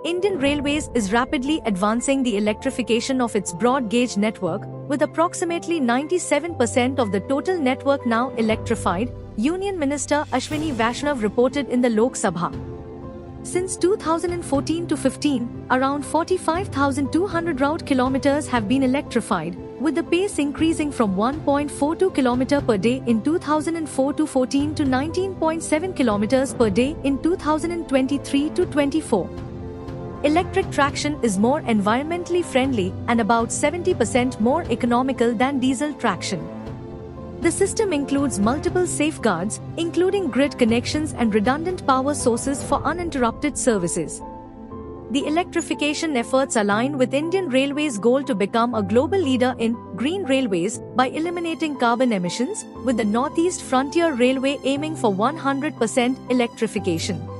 Indian Railways is rapidly advancing the electrification of its broad gauge network, with approximately 97% of the total network now electrified, Union Minister Ashwini Vaishnav reported in the Lok Sabha. Since 2014 to 15, around 45,200 route kilometers have been electrified, with the pace increasing from 1.42 km per day in 2004 to 14 to 19.7 km per day in 2023 to 24. Electric traction is more environmentally friendly and about 70% more economical than diesel traction. The system includes multiple safeguards, including grid connections and redundant power sources for uninterrupted services. The electrification efforts align with Indian Railways' goal to become a global leader in green railways by eliminating carbon emissions, with the Northeast Frontier Railway aiming for 100% electrification.